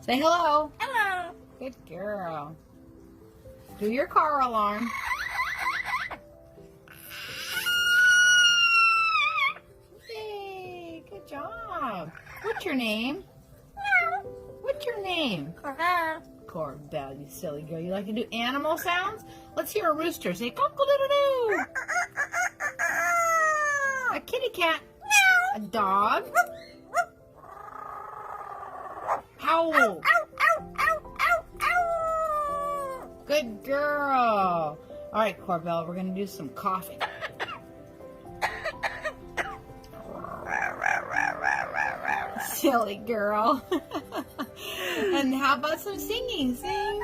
Say hello. Hello. Good girl. Do your car alarm. Yay, good job. What's your name? What's your name? Corbell, you silly girl. You like to do animal sounds? Let's hear a rooster say cock-a-doodle-doo. A kitty cat. A dog. Howl. Good girl. All right, Corbell, we're going to do some coughing. Silly girl. And how about some singing? Sing.